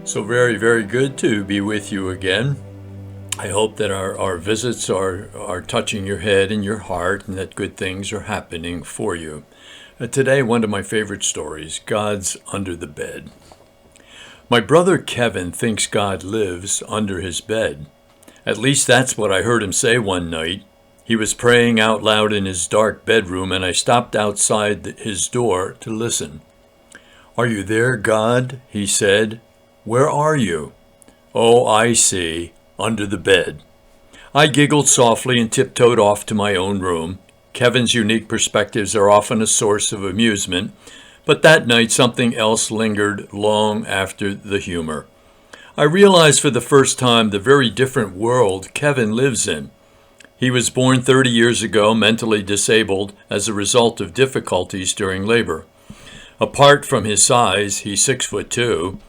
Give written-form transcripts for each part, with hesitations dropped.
So very, very good to be with you again. I hope that our visits are touching your head and your heart and that good things are happening for you. Today, one of my favorite stories, God's under the bed. My brother Kevin thinks God lives under his bed. At least that's what I heard him say one night. He was praying out loud in his dark bedroom, and I stopped outside his door to listen. "Are you there, God?" he said. "Where are you?" "Oh, I see, under the bed." I giggled softly and tiptoed off to my own room. Kevin's unique perspectives are often a source of amusement, but that night something else lingered long after the humor. I realized for the first time the very different world Kevin lives in. He was born 30 years ago, mentally disabled as a result of difficulties during labor. Apart from his size, he's 6'2",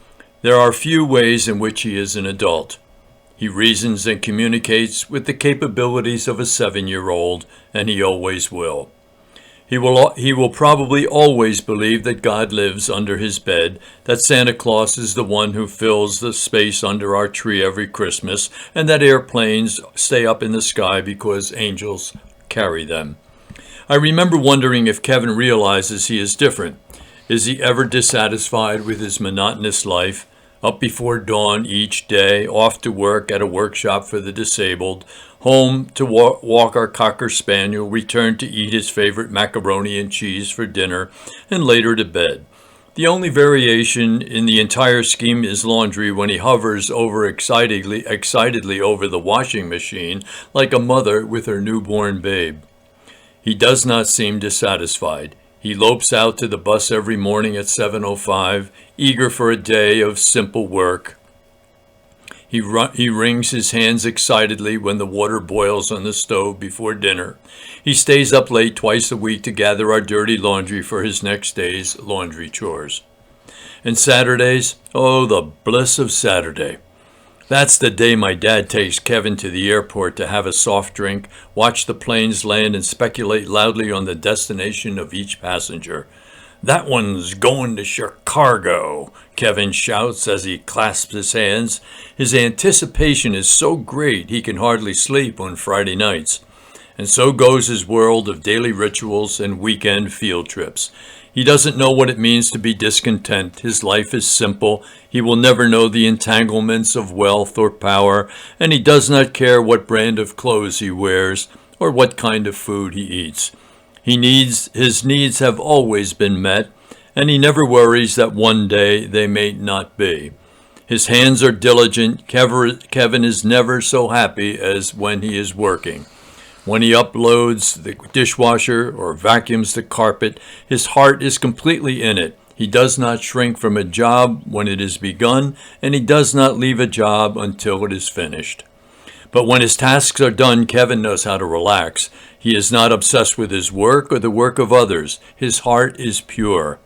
there are few ways in which he is an adult. He reasons and communicates with the capabilities of a 7-year-old, and he always will. He will probably always believe that God lives under his bed, that Santa Claus is the one who fills the space under our tree every Christmas, and that airplanes stay up in the sky because angels carry them. I remember wondering if Kevin realizes he is different. Is he ever dissatisfied with his monotonous life? Up before dawn each day, off to work at a workshop for the disabled, home to walk our Cocker Spaniel, return to eat his favorite macaroni and cheese for dinner, and later to bed. The only variation in the entire scheme is laundry, when he hovers excitedly over the washing machine like a mother with her newborn babe. He does not seem dissatisfied. He lopes out to the bus every morning at 7:05, eager for a day of simple work. He wrings his hands excitedly when the water boils on the stove before dinner. He stays up late twice a week to gather our dirty laundry for his next day's laundry chores. And Saturdays, oh, the bliss of Saturday. That's the day my dad takes Kevin to the airport to have a soft drink, watch the planes land, and speculate loudly on the destination of each passenger. "That one's going to Chicago," Kevin shouts as he clasps his hands. His anticipation is so great he can hardly sleep on Friday nights. And so goes his world of daily rituals and weekend field trips. He doesn't know what it means to be discontent. His life is simple. He will never know the entanglements of wealth or power, and he does not care what brand of clothes he wears or what kind of food he eats. His needs have always been met, and he never worries that one day they may not be. His hands are diligent. Kevin is never so happy as when he is working. When he uploads the dishwasher or vacuums the carpet, his heart is completely in it. He does not shrink from a job when it is begun, and he does not leave a job until it is finished. But when his tasks are done, Kevin knows how to relax. He is not obsessed with his work or the work of others. His heart is pure.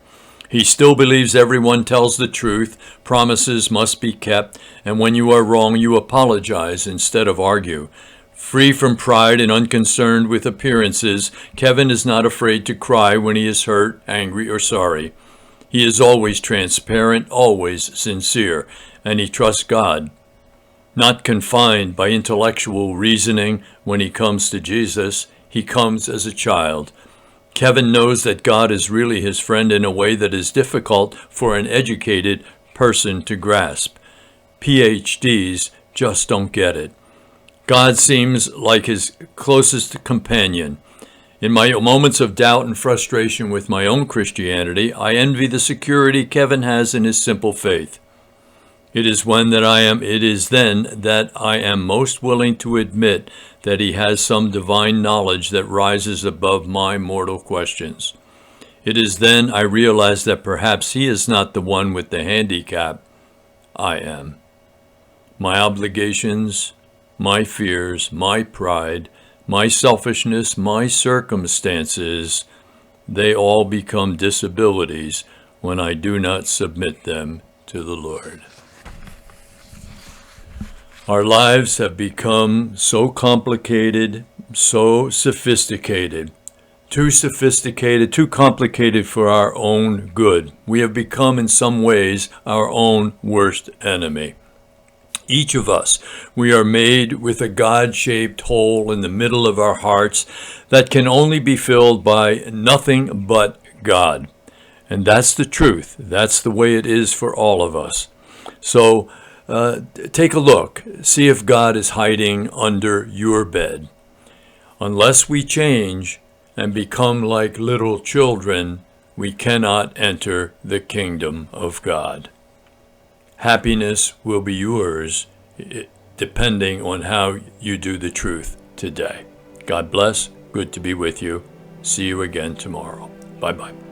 He still believes everyone tells the truth, promises must be kept, and when you are wrong, you apologize instead of argue. Free from pride and unconcerned with appearances, Kevin is not afraid to cry when he is hurt, angry, or sorry. He is always transparent, always sincere, and he trusts God. Not confined by intellectual reasoning when he comes to Jesus, he comes as a child. Kevin knows that God is really his friend in a way that is difficult for an educated person to grasp. PhDs just don't get it. God seems like his closest companion. In my moments of doubt and frustration with my own Christianity, I envy the security Kevin has in his simple faith. It is then that I am most willing to admit that he has some divine knowledge that rises above my mortal questions. It is then I realize that perhaps he is not the one with the handicap. I am. My obligations, my fears, my pride, my selfishness, my circumstances, they all become disabilities when I do not submit them to the Lord. Our lives have become so complicated, so sophisticated, too sophisticated, too complicated for our own good. We have become, in some ways, our own worst enemy. Each of us, we are made with a God-shaped hole in the middle of our hearts that can only be filled by nothing but God. And that's the truth. That's the way it is for all of us. So take a look. See if God is hiding under your bed. Unless we change and become like little children, we cannot enter the kingdom of God. Happiness will be yours depending on how you do the truth today. God bless. Good to be with you. See you again tomorrow. Bye-bye.